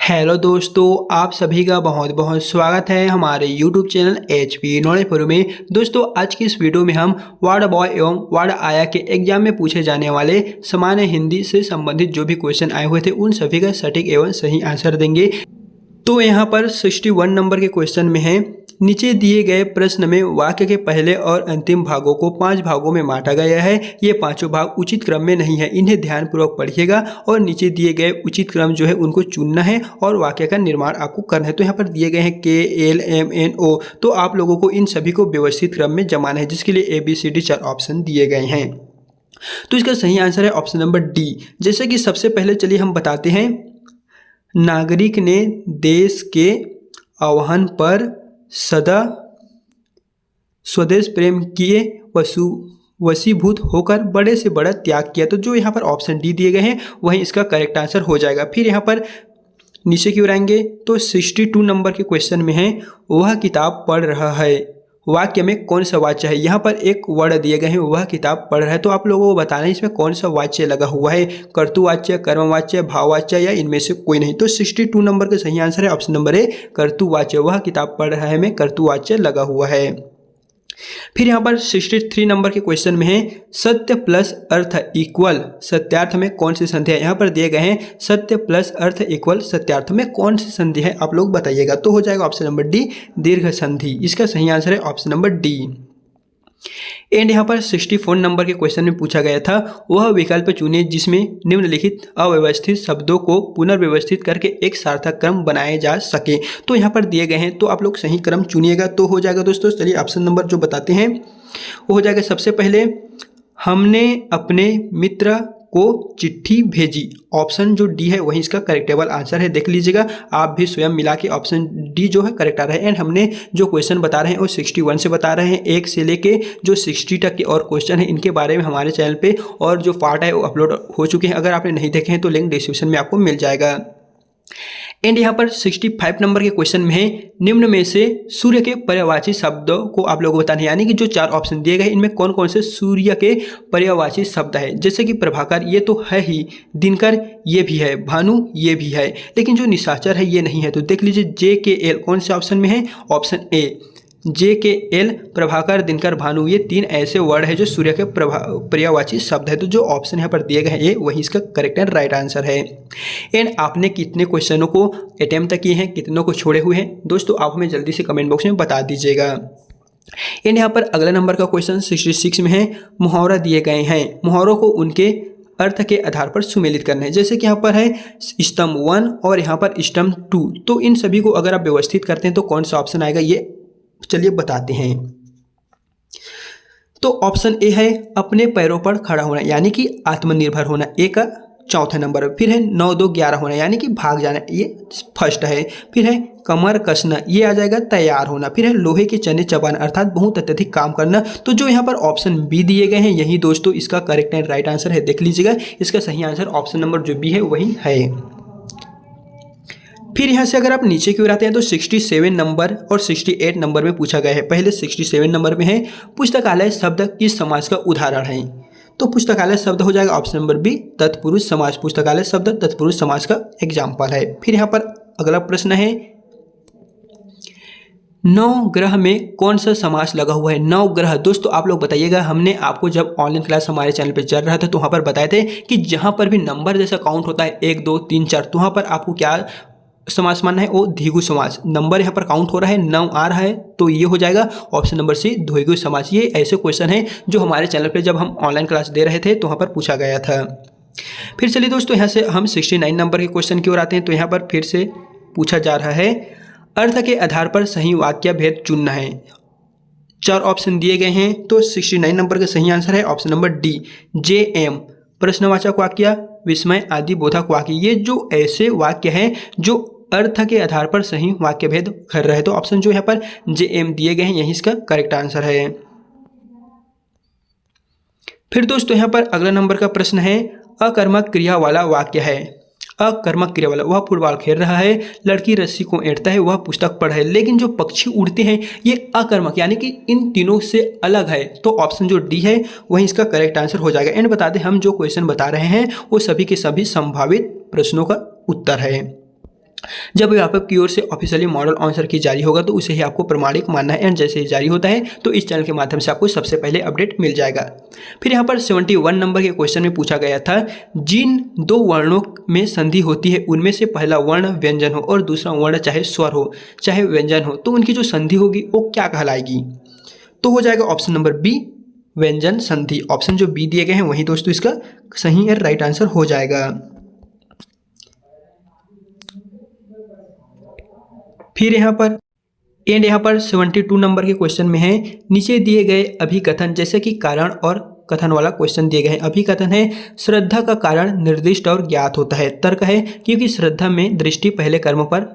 Hello दोस्तों, आप सभी का बहुत बहुत स्वागत है हमारे YouTube channel HP knowledge for में। दोस्तों, आज की इस वीडियो में हम वर्ड बॉय एवं वर्ड आया के एग्जाम में पूछे जाने वाले सामान्य हिंदी से संबंधित जो भी क्वेश्चन आए हुए थे उन सभी का सटीक एवं सही आंसर देंगे। तो यहाँ पर 61 नंबर के क्वेश्चन में है, नीचे दिए गए प्रश्न में वाक्य के पहले और अंतिम भागों को 5 भागों में बांटा गया है। ये पांचों भाग उचित क्रम में नहीं है, इन्हें ध्यानपूर्वक पढ़िएगा और नीचे दिए गए उचित क्रम जो है उनको चुनना है और वाक्य का निर्माण आपको करना है। तो यहाँ पर दिए गए हैं KLMNO, तो आप लोगों को इन सभी को व्यवस्थित क्रम में जमाना है, जिसके लिए ABCD 4 ऑप्शन दिए गए हैं। तो इसका सही आंसर है ऑप्शन नंबर D। जैसे कि सबसे पहले चलिए हम बताते हैं, नागरिक ने देश के आह्वान पर सदा स्वदेश प्रेम किए वशीभूत होकर बड़े से बड़ा त्याग किया। तो जो यहाँ पर ऑप्शन डी दिए गए हैं वही इसका करेक्ट आंसर हो जाएगा। फिर यहाँ पर नीचे की ओर आएंगे तो 62 नंबर के क्वेश्चन में है, वह किताब पढ़ रहा है, वाक्य में कौन सा वाच्य है। यहाँ पर एक वर्ड दिए गए हैं, वह किताब पढ़ रहा है। तो आप लोगों को बताना है इसमें कौन सा वाच्य लगा हुआ है, कर्तुवाच्य, कर्मवाच्य, भाववाच्य या इनमें से कोई नहीं। तो 62 नंबर का सही आंसर है ऑप्शन नंबर ए, कर्तुवाच्य। वह किताब पढ़ रहा है में कर्तुवाच्य लगा हुआ है। फिर यहाँ पर 63 नंबर के क्वेश्चन में है, सत्य प्लस अर्थ इक्वल सत्यार्थ में कौन सी संधि है। यहाँ पर दिए गए हैं सत्य प्लस अर्थ इक्वल सत्यार्थ में कौन सी संधि है, आप लोग बताइएगा। तो हो जाएगा ऑप्शन नंबर डी, दीर्घ संधि। इसका सही आंसर है ऑप्शन नंबर डी। एंड यहाँ पर 64 नंबर के क्वेश्चन में पूछा गया था, वह विकल्प चुने जिसमें निम्नलिखित अव्यवस्थित शब्दों को पुनर्व्यवस्थित करके एक सार्थक क्रम बनाए जा सके। तो यहाँ पर दिए गए हैं, तो आप लोग सही क्रम चुनिएगा तो हो जाएगा। दोस्तों चलिए ऑप्शन नंबर जो बताते हैं वो हो जाएगा, सबसे पहले हमने अपने मित्र को चिट्ठी भेजी। ऑप्शन जो डी है वही इसका करेक्टेबल आंसर है, देख लीजिएगा आप भी स्वयं मिला के ऑप्शन डी जो है करेक्ट आ रहा है। एंड हमने जो क्वेश्चन बता रहे हैं वो 61 से बता रहे हैं, 1 से लेके जो 60 तक के और क्वेश्चन है इनके बारे में हमारे चैनल पे और जो पार्ट है वो अपलोड हो चुके हैं। अगर आपने नहीं देखे हैं तो लिंक डिस्क्रिप्शन में आपको मिल जाएगा। एंड यहाँ पर 65 नंबर के क्वेश्चन में है, निम्न में से सूर्य के पर्यायवाची शब्दों को आप लोगों को बताना है। यानी कि जो 4 ऑप्शन दिए गए इनमें कौन कौन से सूर्य के पर्यायवाची शब्द है। जैसे कि प्रभाकर ये तो है ही, दिनकर ये भी है, भानु ये भी है, लेकिन जो निशाचर है ये नहीं है। तो देख लीजिए JKL कौन से ऑप्शन में है, option A JKL, Prabhakar, Dinkar, Bhanu, ये 3 ऐसे वर्ड है जो सूर्य के पर्यायवाची शब्द है। तो जो ऑप्शन यहाँ पर दिए गए हैं ये वही इसका करेक्ट एंड राइट आंसर है। एंड आपने कितने क्वेश्चनों को अटेम्प्ट किए हैं, कितनों को छोड़े हुए हैं, दोस्तों आप हमें जल्दी से कमेंट बॉक्स में बता दीजिएगा। एंड यहाँ पर अगला नंबर का क्वेश्चन 66 में है, मुहावरा दिए गए हैं, मुहावरों को उनके अर्थ के आधार पर सुमेलित करना है। जैसे कि यहाँ पर है स्तंभ 1 और यहाँ पर स्तंभ 2, तो इन सभी को अगर आप व्यवस्थित करते हैं तो कौन सा ऑप्शन आएगा ये चलिए बताते हैं। तो ऑप्शन ए है अपने पैरों पर खड़ा होना, यानी कि आत्मनिर्भर होना, ए का चौथा नंबर। फिर है 9 2 11 होना, यानी कि भाग जाना, ये फर्स्ट है। फिर है कमर कसना, ये आ जाएगा तैयार होना। फिर है लोहे के चने चबाना, अर्थात बहुत अत्यधिक काम करना। तो जो यहाँ पर ऑप्शन बी दिए गए हैं यही दोस्तों इसका करेक्ट एंड राइट आंसर है, देख लीजिएगा। इसका सही आंसर ऑप्शन नंबर जो बी है वही है। फिर यहाँ से अगर आप नीचे की ओर आते हैं तो 67 नंबर और 68 नंबर में पूछा गया है। पहले 67 नंबर में है, पुस्तकालय शब्द किस समाज का उदाहरण है। तो पुस्तकालय शब्द हो जाएगा ऑप्शन नंबर बी, तत्पुरुष समाज। पुस्तकालय शब्द तत्पुरुष समाज का एग्जाम्पल है। फिर यहाँ पर अगला प्रश्न है, 9 ग्रह में कौन सा समास लगा हुआ है। 9 ग्रह दोस्तों आप लोग बताइएगा, हमने आपको जब ऑनलाइन क्लास हमारे चैनल पे चल रहा था तो वहाँ पर बताए थे कि जहाँ पर भी नंबर जैसा काउंट होता है 1 2 3 4, तो वहाँ पर आपको क्या समास मानना है, वो द्विगु समास। नंबर यहाँ पर काउंट हो रहा है, 9 आ रहा है, तो ये हो जाएगा ऑप्शन नंबर सी, द्विगु समास। ये ऐसे क्वेश्चन है जो हमारे चैनल पे जब हम ऑनलाइन क्लास दे रहे थे तो वहाँ पर पूछा गया था। फिर चलिए दोस्तों यहाँ से हम 69 नंबर के क्वेश्चन की ओर आते हैं। तो यहाँ पर फिर से पूछा जा रहा है, अर्थ के आधार पर सही वाक्य भेद चुनना है। 4 ऑप्शन दिए गए हैं, तो 69 नंबर का सही आंसर है ऑप्शन नंबर डी, JM, प्रश्नवाचक वाक्य, विस्मय आदि बोधक वाक्य। ये जो ऐसे वाक्य हैं जो अर्थ के आधार पर सही वाक्य भेद कर रहे हैं। तो ऑप्शन जो यहाँ पर JM दिए गए हैं यही इसका करेक्ट आंसर है। फिर दोस्तों यहाँ पर अगला नंबर का प्रश्न है, अकर्मक क्रिया वाला वाक्य है। अकर्मक क्रिया वाला, वह फुटबॉल खेल रहा है, लड़की रस्सी को ऐंठता है, वह पुस्तक पढ़ है। लेकिन जो पक्षी उड़ते हैं ये अकर्मक, यानी कि इन तीनों से अलग है। तो ऑप्शन जो डी है वही इसका करेक्ट आंसर हो जाएगा। एंड बता दें, हम जो क्वेश्चन बता रहे हैं वो सभी के सभी संभावित प्रश्नों का उत्तर है। जब आपकी ओर से ऑफिशियली मॉडल आंसर की जारी होगा तो उसे ही आपको प्रमाणिक मानना है, एंड जैसे ही जारी होता है तो इस चैनल के माध्यम से आपको सबसे पहले अपडेट मिल जाएगा। फिर यहाँ पर 71 नंबर के क्वेश्चन में पूछा गया था, जिन दो वर्णों में संधि होती है उनमें से पहला वर्ण व्यंजन हो और दूसरा वर्ण चाहे स्वर हो चाहे व्यंजन हो, तो उनकी जो संधि होगी वो क्या कहलाएगी? तो हो जाएगा ऑप्शन नंबर बी, व्यंजन संधि। ऑप्शन जो बी दिए गए हैं वही दोस्तों इसका सही और राइट आंसर हो जाएगा। फिर यहाँ पर 72 नंबर के क्वेश्चन में है, नीचे दिए गए अभिकथन जैसे कि कारण और कथन वाला क्वेश्चन दिए गए हैं। अभिकथन है, श्रद्धा का कारण निर्दिष्ट और ज्ञात होता है। तर्क है, क्योंकि श्रद्धा में दृष्टि पहले कर्म पर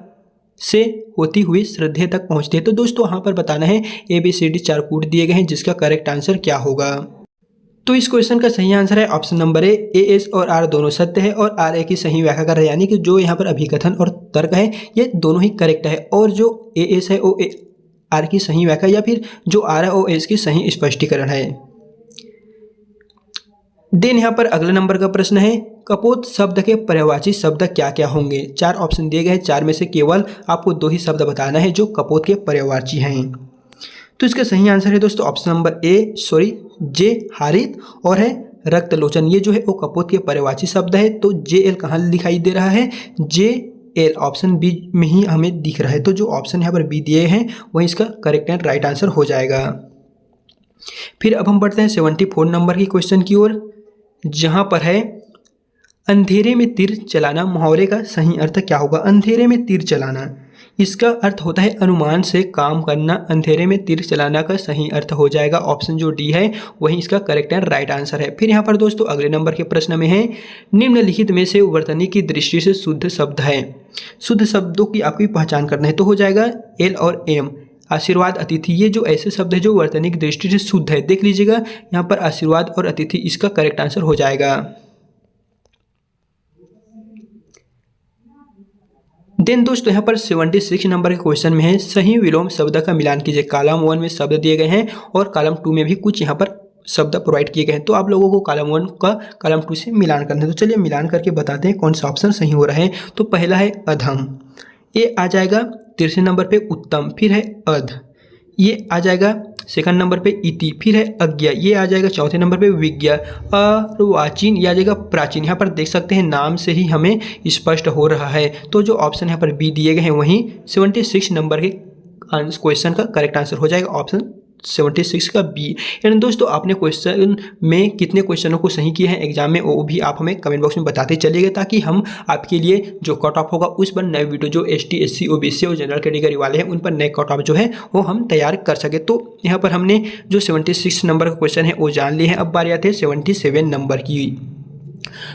से होती हुई श्रद्धेय तक पहुंचती है। तो दोस्तों यहाँ पर बताना है ABCD 4 कूट दिए गए हैं, जिसका करेक्ट आंसर क्या होगा? तो इस क्वेश्चन का सही आंसर है ऑप्शन नंबर ए, AS और R दोनों सत्य है और R की सही व्याख्या कर रहा है, यानी कि जो यहाँ पर अभिकथन और तर्क है ये दोनों ही करेक्ट है, और जो AS है वो R की सही व्याख्या या फिर जो R है वो AS की सही स्पष्टीकरण है। देन यहाँ पर अगले नंबर का प्रश्न है, कपोत शब्द के पर्यायवाची शब्द क्या क्या होंगे? 4 ऑप्शन दिए गए हैं, 4 में से केवल आपको 2 ही शब्द बताना है जो कपोत के पर्यायवाची हैं। तो इसका सही आंसर है दोस्तों ऑप्शन नंबर जे हारित और है रक्तलोचन। ये जो है वो कपोत के पर्यायवाची शब्द है। तो JL कहाँ दिखाई दे रहा है? JL ऑप्शन बी में ही हमें दिख रहा है। तो जो ऑप्शन यहाँ पर बी दिए हैं वही इसका करेक्ट एंड राइट आंसर हो जाएगा। फिर अब हम बढ़ते हैं 74 नंबर की क्वेश्चन की ओर, जहाँ पर है अंधेरे में तीर चलाना मुहावरे का सही अर्थ क्या होगा? अंधेरे में तीर चलाना, इसका अर्थ होता है अनुमान से काम करना। अंधेरे में तीर चलाना का सही अर्थ हो जाएगा ऑप्शन जो डी है वही इसका करेक्ट एंड राइट आंसर है। फिर यहाँ पर दोस्तों अगले नंबर के प्रश्न में है, निम्नलिखित में से वर्तनी की दृष्टि से शुद्ध शब्द है। शुद्ध शब्दों की आपकी पहचान करना है। तो हो जाएगा L और M। आशीर्वाद, अतिथि, ये जो ऐसे शब्द है जो वर्तनी की दृष्टि से शुद्ध है। देख लीजिएगा यहाँ पर आशीर्वाद और अतिथि इसका करेक्ट आंसर हो जाएगा। देन दोस्तों यहाँ पर 76 नंबर के क्वेश्चन में है, सही विलोम शब्द का मिलान कीजिए। कॉलम 1 में शब्द दिए गए हैं और कॉलम 2 में भी कुछ यहाँ पर शब्द प्रोवाइड किए गए हैं। तो आप लोगों को कॉलम 1 का कॉलम 2 से मिलान करना है। तो चलिए मिलान करके बताते हैं कौन सा ऑप्शन सही हो रहा है। तो पहला है अधम, ये आ जाएगा। तीसरे नंबर पे उत्तम, फिर है अध, ये आ जाएगा। सेकंड नंबर पे इति, फिर है अज्ञा, ये आ जाएगा। चौथे नंबर पे विज्ञा, अर्वाचीन, ये आ जाएगा प्राचीन। यहाँ पर देख सकते हैं नाम से ही हमें स्पष्ट हो रहा है। तो जो ऑप्शन यहाँ पर बी दिए गए हैं वहीं 76 नंबर के क्वेश्चन का करेक्ट आंसर हो जाएगा ऑप्शन 76 का बी। यानी दोस्तों आपने क्वेश्चन में कितने क्वेश्चनों को सही किए हैं एग्जाम में वो भी आप हमें कमेंट बॉक्स में बताते चलिएगा, ताकि हम आपके लिए जो कट ऑफ होगा उस पर नए वीडियो जो ST SC OBC और जनरल कैटेगरी वाले हैं उन पर नए कट ऑफ जो है वो हम तैयार कर सके। तो यहाँ पर हमने जो 76 नंबर का क्वेश्चन है वो जान लिए हैं। अब बारी आती है 77 नंबर की।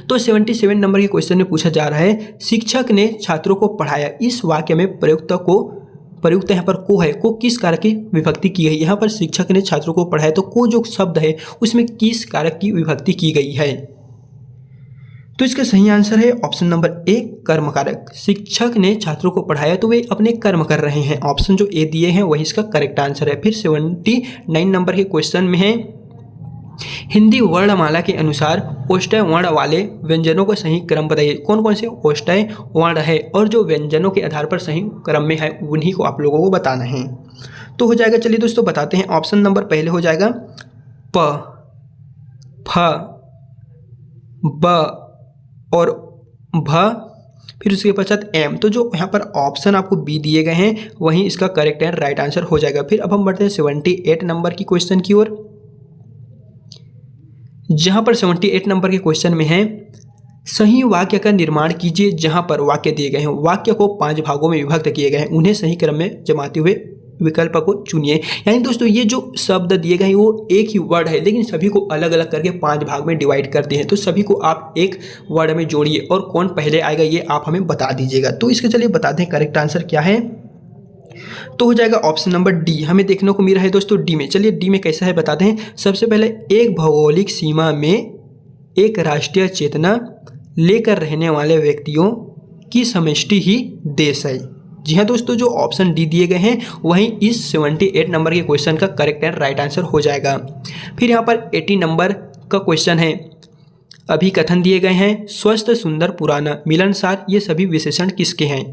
तो 77 नंबर के क्वेश्चन में पूछा जा रहा है, शिक्षक ने छात्रों को पढ़ाया, इस वाक्य में प्रयुक्त यहाँ पर को है, को किस कारक की विभक्ति की गई? यहाँ पर शिक्षक ने छात्रों को पढ़ाया तो को जो शब्द है उसमें किस कारक की विभक्ति की गई है? तो इसका सही आंसर है ऑप्शन नंबर ए, कर्म कारक। शिक्षक ने छात्रों को पढ़ाया तो वे अपने कर्म कर रहे हैं। ऑप्शन जो ए दिए हैं वही इसका करेक्ट आंसर है। फिर 79 नंबर के क्वेश्चन में है, हिंदी वर्णमाला के अनुसार ओष्ठ्य वर्ण वाले व्यंजनों का सही क्रम बताइए। कौन कौन से ओष्ठ्य वर्ण है और जो व्यंजनों के आधार पर सही क्रम में है उन्हीं को आप लोगों को बताना है। तो हो जाएगा, चलिए दोस्तों बताते हैं। ऑप्शन नंबर पहले हो जाएगा प, फ, ब और भ, फिर उसके पश्चात एम। तो जो यहाँ पर ऑप्शन आपको बी दिए गए हैं वहीं इसका करेक्ट एंड राइट आंसर हो जाएगा। फिर अब हम बढ़ते हैं 78 नंबर की क्वेश्चन की ओर, जहां पर 78 नंबर के क्वेश्चन में है, सही वाक्य का निर्माण कीजिए। जहां पर वाक्य दिए गए हैं, वाक्य को 5 भागों में विभक्त किए गए हैं, उन्हें सही क्रम में जमाते हुए विकल्प को चुनिए। यानी दोस्तों ये जो शब्द दिए गए हैं वो एक ही वर्ड है लेकिन सभी को अलग अलग करके 5 भाग में डिवाइड करते हैं। तो सभी को आप एक वर्ड में जोड़िए और कौन पहले आएगा ये आप हमें बता दीजिएगा। तो इसके चलिए बताते हैं करेक्ट आंसर क्या है। तो हो जाएगा ऑप्शन नंबर डी। हमें देखने को मिल रहा है दोस्तों डी में। चलिए डी में कैसा है बताते हैं। सबसे पहले, एक भौगोलिक सीमा में एक राष्ट्रीय चेतना लेकर रहने वाले व्यक्तियों की समष्टि ही देश है। जी हाँ दोस्तों, जो ऑप्शन डी दिए गए हैं वहीं इस 78 नंबर के क्वेश्चन का करेक्ट एंड राइट आंसर हो जाएगा। फिर यहाँ पर 80 नंबर का क्वेश्चन है, अभिकथन दिए गए हैं, स्वस्थ, सुंदर, पुराना, मिलनसार, ये सभी विशेषण किसके हैं?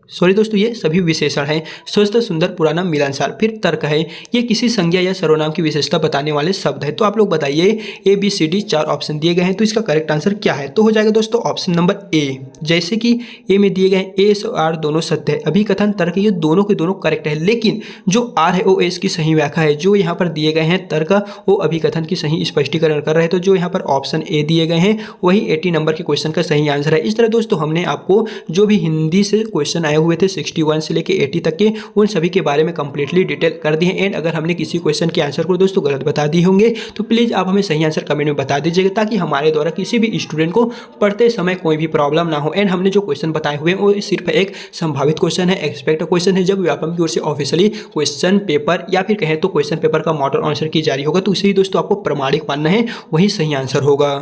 सॉरी दोस्तों, ये सभी विशेषण हैं। स्वस्थ, सुंदर, पुराना, मिलनसार। फिर तर्क है, ये किसी संज्ञा या सर्वनाम की विशेषता बताने वाले शब्द है। तो आप लोग बताइए, A B C D 4 option दिए गए हैं, तो इसका करेक्ट आंसर क्या है? तो हो जाएगा दोस्तों ऑप्शन नंबर ए। जैसे कि ए में दिए गए ए और आर दोनों सत्य है, अभिकथन, तर्क, ये दोनों के दोनों करेक्ट है, लेकिन जो आर है वो एस की सही व्याख्या है। जो यहाँ पर दिए गए हैं तर्क, वो अभिकथन की सही स्पष्टीकरण कर रहे हैं। तो जो यहाँ पर ऑप्शन ए दिए गए हैं वही 80 नंबर के क्वेश्चन का सही आंसर है। इस तरह दोस्तों हमने आपको जो भी हिंदी से क्वेश्चन आए हुए थे 61 से लेके 80 तक के, उन सभी के बारे में कंप्लीटली डिटेल कर दिए हैं। एंड अगर हमने किसी क्वेश्चन के आंसर को दोस्तों गलत बता दिए होंगे तो प्लीज़ आप हमें सही आंसर कमेंट में बता दीजिएगा, ताकि हमारे द्वारा किसी भी स्टूडेंट को पढ़ते समय कोई भी प्रॉब्लम ना हो। एंड हमने जो क्वेश्चन बताए हुए हैं वो सिर्फ एक संभावित क्वेश्चन है, एक्सपेक्ट क्वेश्चन है। जब व्यापम की ओर से ऑफिशियली क्वेश्चन पेपर या फिर कहें तो क्वेश्चन पेपर का मॉडल आंसर की जारी होगा तो उसे ही दोस्तों आपको प्रमाणिक मानना है, वही सही आंसर होगा।